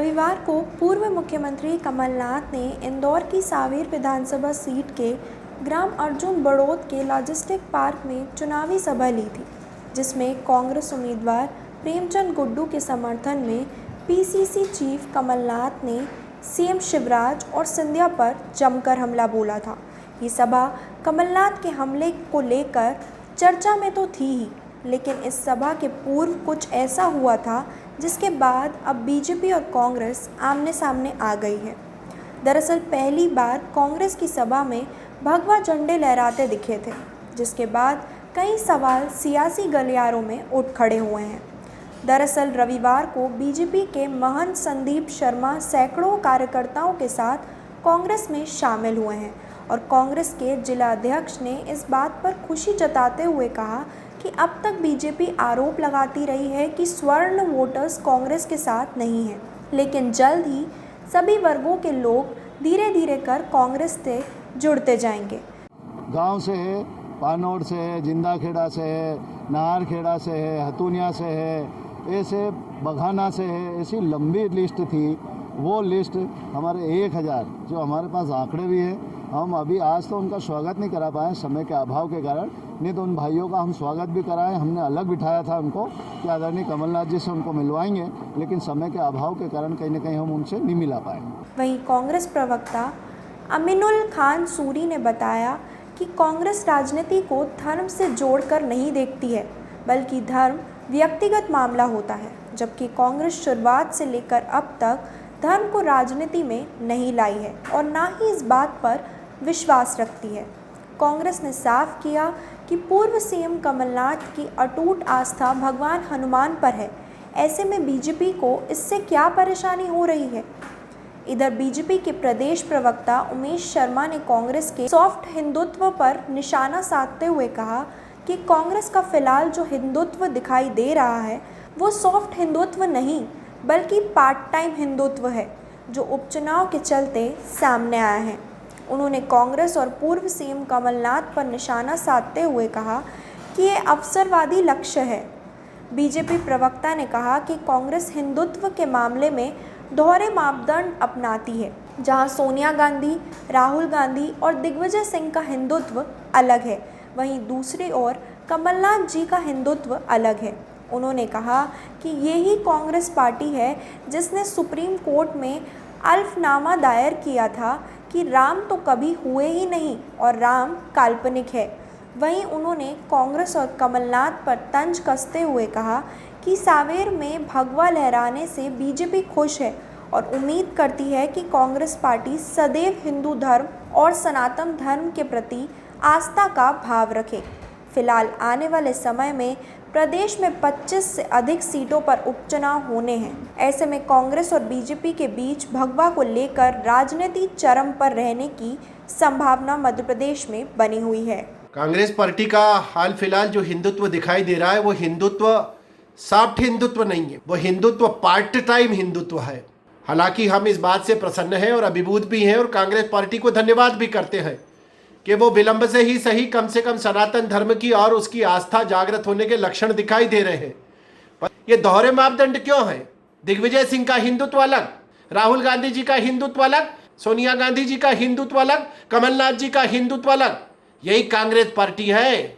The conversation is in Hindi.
रविवार को पूर्व मुख्यमंत्री कमलनाथ ने इंदौर की सांवेर विधानसभा सीट के ग्राम अर्जुन बड़ौत के लॉजिस्टिक पार्क में चुनावी सभा ली थी, जिसमें कांग्रेस उम्मीदवार प्रेमचंद गुड्डू के समर्थन में पीसीसी चीफ कमलनाथ ने सीएम शिवराज और सिंधिया पर जमकर हमला बोला था। ये सभा कमलनाथ के हमले को लेकर चर्चा में तो थी ही, लेकिन इस सभा के पूर्व कुछ ऐसा हुआ था जिसके बाद अब बीजेपी और कांग्रेस आमने सामने आ गई है। दरअसल पहली बार कांग्रेस की सभा में भगवा झंडे लहराते दिखे थे, जिसके बाद कई सवाल सियासी गलियारों में उठ खड़े हुए हैं। दरअसल रविवार को बीजेपी के महंत संदीप शर्मा सैकड़ों कार्यकर्ताओं के साथ कांग्रेस में शामिल हुए हैं और कांग्रेस के जिला अध्यक्ष ने इस बात पर खुशी जताते हुए कहा कि अब तक बीजेपी आरोप लगाती रही है कि स्वर्ण वोटर्स कांग्रेस के साथ नहीं हैं, लेकिन जल्द ही सभी वर्गों के लोग धीरे धीरे कर कांग्रेस से जुड़ते जाएंगे। गांव से है, पानौर से है, जिंदाखेड़ा से है, नाहरखेड़ा से है, हतूनिया से है, ऐसे बघाना से है, ऐसी लंबी लिस्ट थी। वो लिस्ट हमारे 1000 जो हमारे पास आंकड़े भी हैं, हम अभी आज तो उनका स्वागत नहीं करा पाए समय के अभाव के कारण, नहीं तो उन भाइयों का हम स्वागत भी कराए। हमने अलग बिठाया था उनको कि आदरणीय कमलनाथ जी से उनको मिलवाएंगे, लेकिन समय के अभाव के कारण कहीं ना कहीं हम उनसे नहीं मिला पाए। वहीं कांग्रेस प्रवक्ता अमीनुल खान सूरी ने बताया कि कांग्रेस राजनीति को धर्म से जोड़कर नहीं देखती है, बल्कि धर्म व्यक्तिगत मामला होता है, जबकि कांग्रेस शुरुआत से लेकर अब तक धर्म को राजनीति में नहीं लाई है और ना ही इस बात पर विश्वास रखती है। कांग्रेस ने साफ किया कि पूर्व सीएम कमलनाथ की अटूट आस्था भगवान हनुमान पर है। ऐसे में बीजेपी को इससे क्या परेशानी हो रही है? इधर बीजेपी के प्रदेश प्रवक्ता उमेश शर्मा ने कांग्रेस के सॉफ्ट हिंदुत्व पर निशाना साधते हुए कहा कि कांग्रेस का फिलहाल जो हिंदुत्व दिखाई दे रहा है वो सॉफ्ट हिंदुत्व नहीं, बल्कि पार्ट टाइम हिंदुत्व है, जो उपचुनाव के चलते सामने आया है। उन्होंने कांग्रेस और पूर्व सीएम कमलनाथ पर निशाना साधते हुए कहा कि ये अवसरवादी लक्ष्य है। बीजेपी प्रवक्ता ने कहा कि कांग्रेस हिंदुत्व के मामले में दोहरे मापदंड अपनाती है, जहां सोनिया गांधी, राहुल गांधी और दिग्विजय सिंह का हिंदुत्व अलग है, वहीं दूसरी ओर कमलनाथ जी का हिंदुत्व अलग है। उन्होंने कहा कि यही कांग्रेस पार्टी है जिसने सुप्रीम कोर्ट में अल्फनामा दायर किया था कि राम तो कभी हुए ही नहीं और राम काल्पनिक है। वहीं उन्होंने कांग्रेस और कमलनाथ पर तंज कसते हुए कहा कि सांवेर में भगवा लहराने से बीजेपी खुश है और उम्मीद करती है कि कांग्रेस पार्टी सदैव हिंदू धर्म और सनातन धर्म के प्रति आस्था का भाव रखे। फिलहाल आने वाले समय में प्रदेश में 25 से अधिक सीटों पर उपचुनाव होने हैं। ऐसे में कांग्रेस और बीजेपी के बीच भगवा को लेकर राजनीति चरम पर रहने की संभावना मध्य प्रदेश में बनी हुई है। कांग्रेस पार्टी का हाल फिलहाल जो हिंदुत्व दिखाई दे रहा है वो हिंदुत्व सॉफ्ट हिंदुत्व नहीं है, वो हिंदुत्व पार्ट टाइम हिंदुत्व है। हालांकि हम इस बात से प्रसन्न हैं और अभिभूत भी हैं और कांग्रेस पार्टी को धन्यवाद भी करते हैं कि वो विलंब से ही सही कम से कम सनातन धर्म की और उसकी आस्था जागृत होने के लक्षण दिखाई दे रहे हैं। पर ये दोहरे मापदंड क्यों है? दिग्विजय सिंह का हिंदुत्व अलग, राहुल गांधी जी का हिंदुत्व अलग, सोनिया गांधी जी का हिंदुत्व अलग, कमलनाथ जी का हिंदुत्व अलग। यही कांग्रेस पार्टी है।